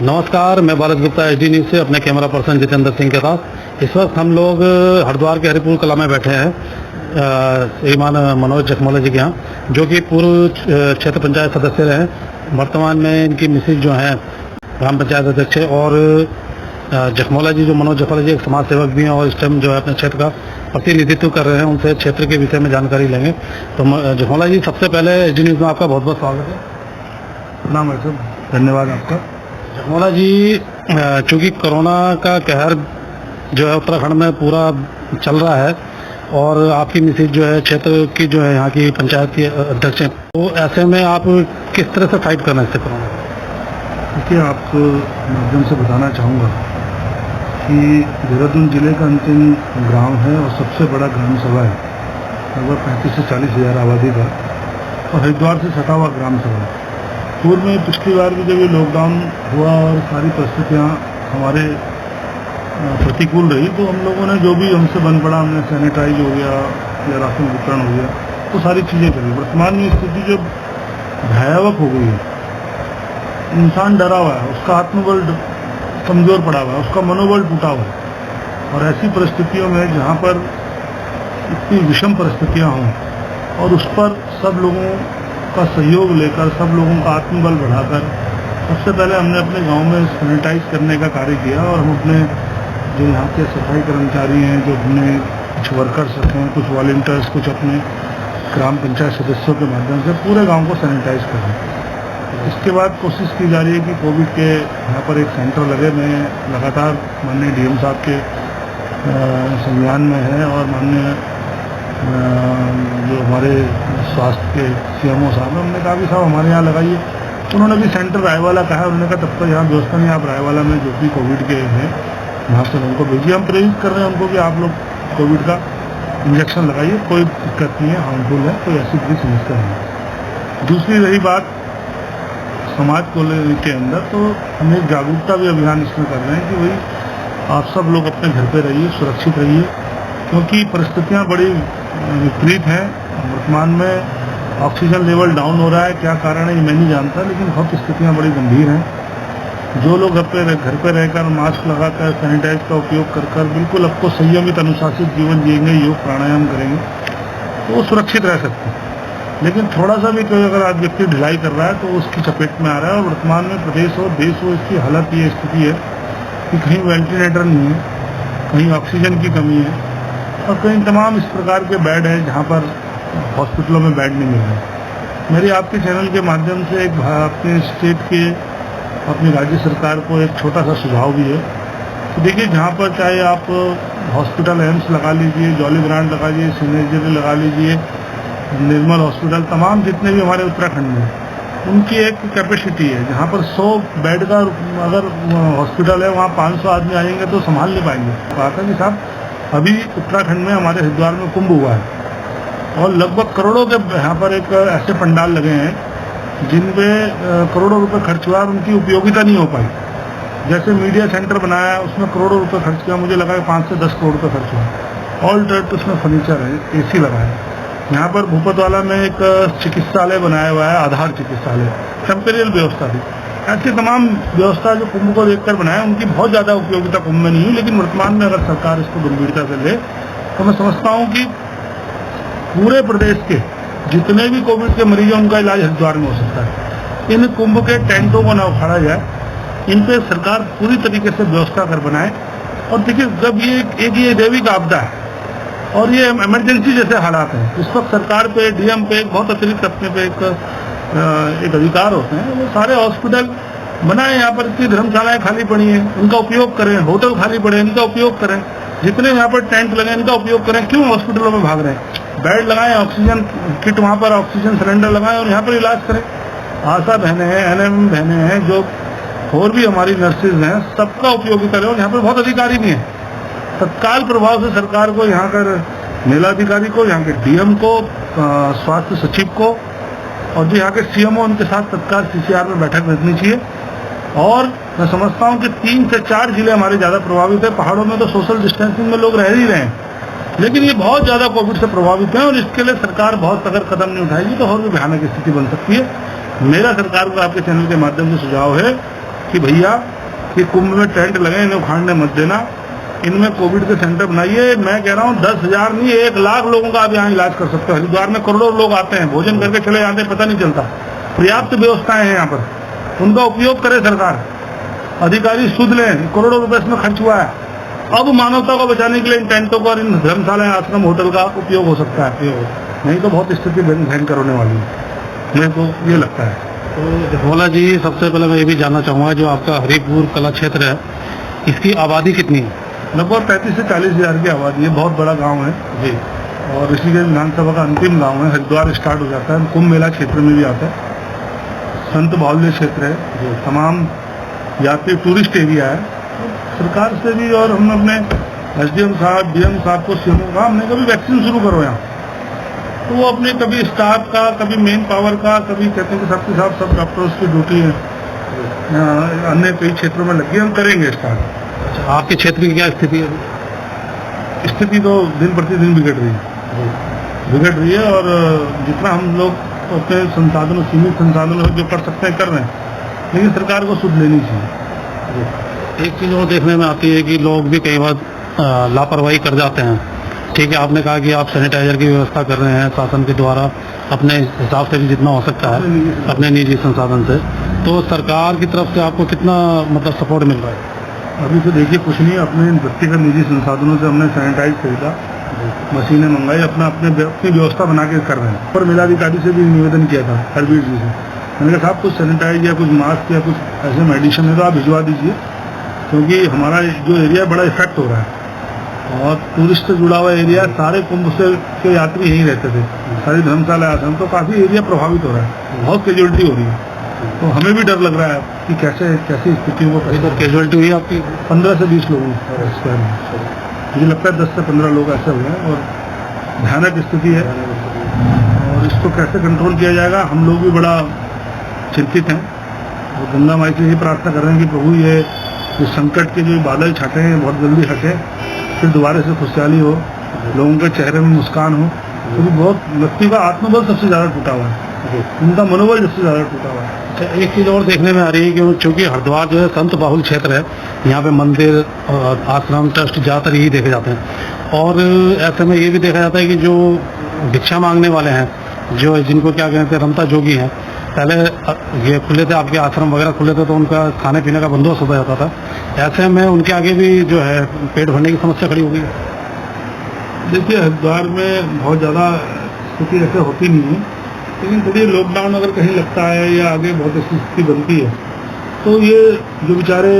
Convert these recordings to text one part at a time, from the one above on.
नमस्कार, मैं Bharat Gupta HD news से अपने कैमरा पर्सन जितेंद्र सिंह के साथ इस वक्त हम लोग हरिद्वार के हरिपुर कला में बैठे हैं श्रीमान मनोज जखमोला जी के यहाँ, जो कि पूर्व क्षेत्र पंचायत सदस्य रहे। वर्तमान में इनकी मिसेज जो हैं ग्राम पंचायत अध्यक्ष है, और जखमोला जी, जो मनोज जखमोला जी एक समाज सेवक भी हैं और इस टाइम जो है अपने क्षेत्र का प्रतिनिधित्व कर रहे हैं। उनसे क्षेत्र के विषय में जानकारी लेंगे। तो जखमोला जी, सबसे पहले HD न्यूज़ में आपका बहुत बहुत स्वागत है। नाम है सर, धन्यवाद आपका। जखमोला जी, चूँकि कोरोना का कहर जो है उत्तराखंड में पूरा चल रहा है और आपकी मिसेज जो है क्षेत्र की जो है यहाँ की पंचायत की अध्यक्ष हैं, तो ऐसे में आप किस तरह से फाइट करना है इससे कोरोना? देखिए, आपको माध्यम से बताना चाहूँगा कि देहरादून जिले का अंतिम ग्राम है और सबसे बड़ा ग्राम सभा है, लगभग 35 से 40 हज़ार आबादी का, और हरिद्वार से सटा हुआ ग्राम सभा है। पूर्व में पिछली बार भी जब ये लॉकडाउन हुआ और सारी परिस्थितियाँ हमारे प्रतिकूल रही, तो हम लोगों ने जो भी हमसे बन पड़ा, हमने सैनिटाइज हो गया या राशन वितरण हो गया, तो सारी चीज़ें करी। वर्तमान में स्थिति जो भयावह हो गई है, इंसान डरा हुआ है, उसका आत्मबल कमज़ोर पड़ा हुआ है, उसका मनोबल टूटा हुआ है। और ऐसी परिस्थितियों में जहाँ पर इतनी विषम परिस्थितियाँ हों और उस पर सब लोगों का सहयोग लेकर, सब लोगों का आत्मबल बढ़ाकर, सबसे पहले हमने अपने गांव में सैनिटाइज करने का कार्य किया। और हम अपने जो यहाँ के सफाई कर्मचारी हैं, जो अपने कुछ वर्कर्स हैं, कुछ वॉलंटियर्स, कुछ अपने ग्राम पंचायत सदस्यों के माध्यम से पूरे गांव को सैनिटाइज कर रहे हैं। इसके बाद कोशिश की जा रही है कि कोविड के यहाँ पर एक सेंटर लगे। मैं लगातार माननीय DM साहब के संज्ञान में है, और माननीय जो हमारे स्वास्थ्य के CMO साहब हैं, हमने कहा कि साहब हमारे यहाँ लगाइए। उन्होंने भी सेंटर रायवाला कहा है। उन्होंने कहा तब तक यहाँ व्यवस्था नहीं, आप रायवाला में जो भी कोविड के हैं वहाँ से उनको भेजिए। हम प्रेरित कर रहे हैं उनको कि आप लोग कोविड का इंजेक्शन लगाइए, कोई दिक्कत नहीं है, हार्मफुल है, कोई ऐसी कोई समस्या नहीं है। दूसरी रही बात समाज को के अंदर, तो हम एक जागरूकता भी अभियान इसमें कर रहे हैं कि भाई आप सब लोग अपने घर पे रहिए, सुरक्षित रहिए, क्योंकि परिस्थितियाँ बड़ी विपरीत हैं। वर्तमान में ऑक्सीजन लेवल डाउन हो रहा है, क्या कारण है ये मैं नहीं जानता, लेकिन बहुत स्थितियाँ बड़ी गंभीर हैं। जो लोग घर पे रहकर मास्क लगाकर, सैनिटाइज का उपयोग कर बिल्कुल आपको संयमित अनुशासित जीवन जिएंगे, योग प्राणायाम करेंगे, तो वो सुरक्षित रह सकते हैं। लेकिन थोड़ा सा भी कोई अगर आज व्यक्ति ढिलाई कर रहा है तो उसकी चपेट में आ रहा है। और वर्तमान में प्रदेश हो, देश हो, इसकी हालत ये स्थिति है कि कहीं वेंटिलेटर नहीं है, कहीं ऑक्सीजन की कमी है, और कहीं तमाम इस प्रकार के बेड हैं जहाँ पर हॉस्पिटलों में बेड नहीं मिल रहे। मेरी आपके चैनल के माध्यम से एक अपने स्टेट के, अपनी राज्य सरकार को एक छोटा सा सुझाव भी है कि देखिए, जहाँ पर चाहे आप हॉस्पिटल एम्स लगा लीजिए, जॉली ग्रांट लगा लीजिए, सिनेजरी लगा लीजिए, निर्मल हॉस्पिटल, तमाम जितने भी हमारे उत्तराखंड में, उनकी एक कैपेसिटी है। जहाँ पर 100 बेड का अगर हॉस्पिटल है, वहाँ 500 आदमी आएंगे तो संभाल नहीं पाएंगे। कहा था कि साहब, अभी उत्तराखंड में हमारे हरिद्वार में कुंभ हुआ है और लगभग करोड़ों के यहाँ पर एक ऐसे पंडाल लगे हैं जिनपे करोड़ों रुपए खर्च हुआ और उनकी उपयोगिता नहीं हो पाई। जैसे मीडिया सेंटर बनाया, उसमें करोड़ों रुपए खर्च किया, मुझे लगा 5 से 10 करोड़ रुपये खर्च हुआ। ऑल टाइप उसमें फर्नीचर है, AC लगा है। यहाँ पर भूपतवाला में एक चिकित्सालय बनाया हुआ है, आधार चिकित्सालय, टेम्परेरी व्यवस्था थी। ऐसी तमाम व्यवस्था जो कुंभ को देखकर बनाए, उनकी बहुत ज़्यादा उपयोगिता कुंभ में नहीं हुई। लेकिन वर्तमान में अगर सरकार इसको गंभीरता से ले, तो मैं समझता हूँ कि पूरे प्रदेश के जितने भी कोविड के मरीज हैं, उनका इलाज हरिद्वार में हो सकता है। इन कुंभ के टेंटों को न उखाड़ा जाए, इन पर सरकार पूरी तरीके से व्यवस्था कर बनाए। और देखिए, जब ये दैविक आपदा है और ये इमरजेंसी जैसे हालात हैं, इस वक्त सरकार पे, DM पे बहुत अतिरिक्त अपने पे एक अधिकार होते हैं। वो सारे हॉस्पिटल बनाए, यहाँ पर इतनी धर्मशालाएं खाली पड़ी हैं, उनका उपयोग करें। होटल खाली पड़े, इनका उपयोग करें। जितने यहाँ पर टेंट लगे, इनका उपयोग करें। क्यों हॉस्पिटलों में भाग रहे हैं? बेड लगाएं, ऑक्सीजन किट वहाँ पर, ऑक्सीजन सिलेंडर लगाएं और यहाँ पर इलाज करें। आशा बहनें हैं, NM बहनें हैं, जो और भी हमारी नर्सेज हैं, सबका उपयोग करें। और यहाँ पर बहुत अधिकारी भी हैं। तत्काल प्रभाव से सरकार को, यहाँ कर मेलाधिकारी को, यहाँ के DM को, स्वास्थ्य सचिव को, और जो यहाँ के CMO, उनके साथ तत्काल CCR में बैठक रखनी चाहिए। और मैं समझता हूँ कि 3 से 4 जिले हमारे ज़्यादा प्रभावित है। पहाड़ों में तो सोशल डिस्टेंसिंग में लोग रह ही रहे हैं, लेकिन ये बहुत ज़्यादा कोविड से प्रभावित है। और इसके लिए सरकार बहुत अगर कदम नहीं उठाएगी तो और भी भयानक स्थिति बन सकती है। मेरा सरकार को आपके चैनल के माध्यम से सुझाव है कि भैया ये कुंभ में टेंट लगे, इन्हें उखाड़ने मत देना, इनमें कोविड के सेंटर बनाइए। मैं कह रहा हूँ 10,000 नहीं 1,00,000 लोगों का आप यहाँ इलाज कर सकते हो। हरिद्वार में करोड़ों लोग आते हैं, भोजन करके चले जाते हैं, पता नहीं चलता। पर्याप्त व्यवस्थाएं हैं यहाँ पर, उनका उपयोग करे सरकार, अधिकारी सुध लें। करोड़ों रुपए इसमें खर्च हुआ है। अब मानवता को बचाने के लिए इन टेंटों का और इन धर्मशाला, आश्रम, होटल का उपयोग हो सकता है, नहीं तो बहुत स्थिति भयंकर होने वाली है, मुझे तो ये लगता है। तो जखमोला जी, सबसे पहले मैं ये भी जानना चाहूँगा, जो आपका हरिपुर कला क्षेत्र है, इसकी आबादी कितनी है? लगभग 35 से 40 हजार की आबादी है, बहुत बड़ा गांव है जी। और ऋषिकेश विधानसभा का अंतिम गांव है। हरिद्वार स्टार्ट हो जाता है, कुंभ मेला क्षेत्र में भी आता है, संत बाहुल्य क्षेत्र है, तमाम यात्री टूरिस्ट एरिया है। सरकार से भी और हम अपने SDM साहब, DM साहब को, CM को कहा हमने कभी वैक्सीन शुरू करो यहाँ, तो वो अपने कभी स्टाफ का, कभी मेन पावर का, कभी कहते हैं कि सबके साथ सब डॉक्टर्स की ड्यूटी है, अन्य कई क्षेत्रों में लगी, हम करेंगे स्टार्ट। अच्छा, आपके क्षेत्र की क्या स्थिति है? स्थिति तो दिन प्रतिदिन बिगड़ रही है और जितना हम लोग अपने संसाधनों, सीमित संसाधनों जो कर सकते हैं कर रहे हैं, लेकिन सरकार को सुध लेनी चाहिए। एक चीज और देखने में आती है कि लोग भी कई बार लापरवाही कर जाते हैं। ठीक है, आपने कहा कि आप सैनिटाइजर की व्यवस्था कर रहे हैं शासन के द्वारा, अपने हिसाब से भी जितना हो सकता है अपने निजी संसाधन से, तो सरकार की तरफ से आपको कितना मतलब सपोर्ट मिल रहा है? अभी तो देखिए कुछ नहीं, अपने व्यक्तिगत निजी संसाधनों से हमने सैनिटाइज खरीदा, मशीनें मंगाई, अपनी व्यवस्था बना के कर रहे हैं। और मेलाधिकारी से भी निवेदन किया था, हरवीर जी से, मैंने कहा साहब कुछ सैनिटाइज या कुछ मास्क या कुछ ऐसे मेडिसिन है तो आप भिजवा दीजिए, क्योंकि हमारा जो एरिया बड़ा इफेक्ट हो रहा है और टूरिस्ट से जुड़ा हुआ एरिया, सारे कुंभ से के यात्री यहीं रहते थे, सारी धर्मशाला आश्रम, तो काफी एरिया प्रभावित हो रहा है, बहुत कैजुअलिटी हो रही है। तो हमें भी डर लग रहा है कि कैसी स्थितियों को तो कैजुअलिटी हुई आपकी? 15 से 20 लोगों में मुझे लगता है 10 से 15 लोग ऐसे हुए हैं और भयानक स्थिति है और इसको कैसे कंट्रोल किया जाएगा, हम लोग भी बड़ा चिंतित हैं और गंगा माई से यही प्रार्थना कर रहे हैं कि प्रभु ये संकट के जो बादल छाटे हैं बहुत जल्दी हटे, फिर दोबारा से खुशहाली हो, लोगों के चेहरे में मुस्कान हो, क्योंकि बहुत व्यक्ति का आत्मबल सबसे ज्यादा टूटा हुआ है, उनका मनोबल सबसे ज्यादा टूटा हुआ है। एक चीज और देखने में आ रही है कि चूंकि हरिद्वार जो है संत बाहुल क्षेत्र है, यहाँ पे मंदिर और आश्रम ट्रस्ट ज्यादातर यही देखे जाते हैं और ऐसे में ये भी देखा जाता है कि जो भिक्षा मांगने वाले हैं, जो जिनको क्या कहते हैं रमता जोगी हैं, पहले ये खुले थे, आपके आश्रम वगैरह खुले थे तो उनका खाने पीने का बंदोबस्त होता जाता था, ऐसे में उनके आगे भी जो है पेट भरने की समस्या खड़ी हो गई है। देखिए हरिद्वार में बहुत ज़्यादा स्थिति ऐसे होती नहीं है, लेकिन थोड़ी लॉकडाउन अगर कहीं लगता है या आगे बहुत ऐसी स्थिति बनती है तो ये जो बेचारे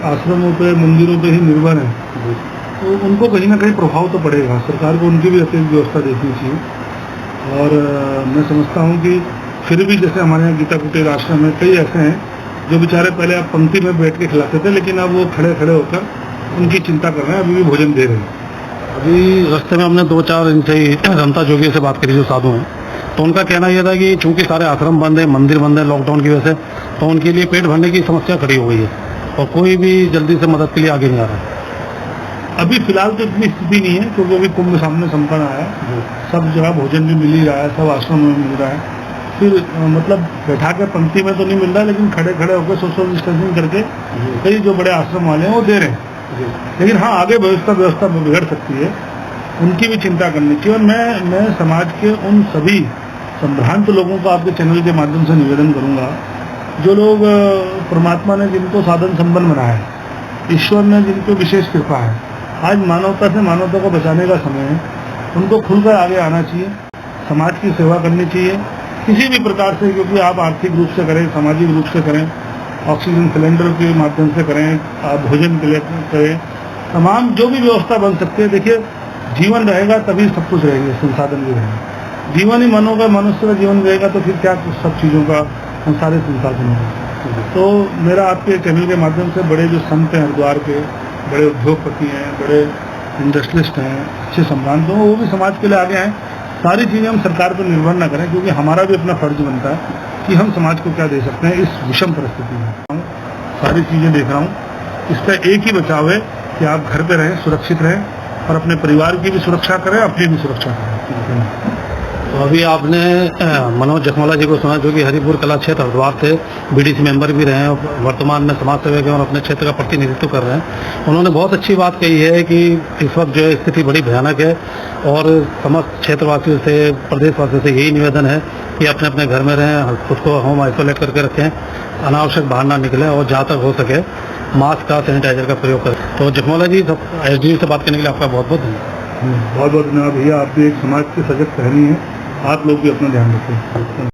आश्रमों पे, मंदिरों पे ही निर्भर हैं, तो उनको कहीं ना कहीं प्रभाव तो पड़ेगा। सरकार को उनकी भी अतिरिक्त व्यवस्था देखनी चाहिए और मैं समझता हूँ कि फिर भी जैसे हमारे यहाँ गीता कुटीर आश्रम है, कई ऐसे हैं जो बेचारे पहले आप पंक्ति में बैठ के खिलाते थे, लेकिन अब वो खड़े खड़े होकर उनकी चिंता कर रहे हैं, अभी भी भोजन दे रहे हैं। अभी रास्ते में हमने 2-4 इनसे ही रमता जोगी से बात करी जो साधु हैं, तो उनका कहना यह था कि चूंकि सारे आश्रम बंद है, मंदिर बंद है लॉकडाउन की वजह से, तो उनके लिए पेट भरने की समस्या खड़ी हो गई है और कोई भी जल्दी से मदद के लिए आगे नहीं आ रहा है। अभी फिलहाल तो इतनी स्थिति नहीं है, क्योंकि अभी कुंभ सामने संपन्न आया है, सब जगह भोजन भी मिल ही रहा है, सब आश्रम में मिल रहा है। फिर मतलब बैठा के पंक्ति में तो नहीं मिल रहा, लेकिन खड़े खड़े होकर सोशल डिस्टेंसिंग करके कई जो बड़े आश्रम वाले हैं वो दे रहे हैं। लेकिन हाँ, आगे व्यवस्था बिगड़ सकती है, उनकी भी चिंता करनी चाहिए। और मैं समाज के उन सभी संभ्रांत लोगों को आपके चैनल के माध्यम से निवेदन करूंगा, जो लोग परमात्मा ने जिनको साधन संपन्न बनाया है, ईश्वर ने जिनको विशेष कृपा है, आज मानवता से मानवता को बचाने का समय है, उनको खुलकर आगे आना चाहिए, समाज की सेवा करनी चाहिए किसी भी प्रकार से, क्योंकि आप आर्थिक रूप से करें, सामाजिक रूप से करें, ऑक्सीजन सिलेंडर के माध्यम से करें, आप भोजन के लिए करें, तमाम जो भी व्यवस्था बन सकती है। देखिए जीवन रहेगा तभी सब कुछ रहेगा, संसाधन भी रहेगा। जीवन ही मन होगा, मनुष्य का जीवन रहेगा तो फिर क्या सब चीज़ों का, सारे संसाधनों का। तो मेरा आपके चैनल के माध्यम से बड़े जो संत हैं हरिद्वार के, बड़े उद्योगपति हैं, बड़े इंडस्ट्रियलिस्ट हैं, अच्छे सम्रांत हैं, वो भी समाज के लिए आगे आएँ। सारी चीज़ें हम सरकार पर निर्भर न करें, क्योंकि हमारा भी अपना फर्ज बनता है कि हम समाज को क्या दे सकते हैं इस विषम परिस्थिति में। सारी चीज़ें देख रहा हूँ, इसका एक ही बचाव है कि आप घर पे रहें, सुरक्षित रहें और अपने परिवार की भी सुरक्षा करें, अपनी भी सुरक्षा करें। तो अभी आपने मनोज जखमोला जी को सुना, जो कि हरिपुर कला क्षेत्र हरिद्वार से बीडीसी मेंबर भी रहे हैं, वर्तमान में समाज सेवक हैं और अपने क्षेत्र का प्रतिनिधित्व कर रहे हैं। उन्होंने बहुत अच्छी बात कही है कि इस वक्त जो स्थिति बड़ी भयानक है और समस्त क्षेत्रवासियों से, प्रदेशवासियों से यही निवेदन है कि अपने अपने घर में रहें, खुद को होम आइसोलेट करके रखें, अनावश्यक बाहर ना निकलें और जहाँ तक हो सके मास्क का, सैनिटाइजर का प्रयोग करें। तो जखमोला जी, एसडीएम से बात करने के लिए आपका बहुत बहुत धन्यवाद। बहुत बहुत धन्यवाद भैया, आप भी एक समाज के सजग टहरी हैं, आप लोग भी अपना ध्यान रखें।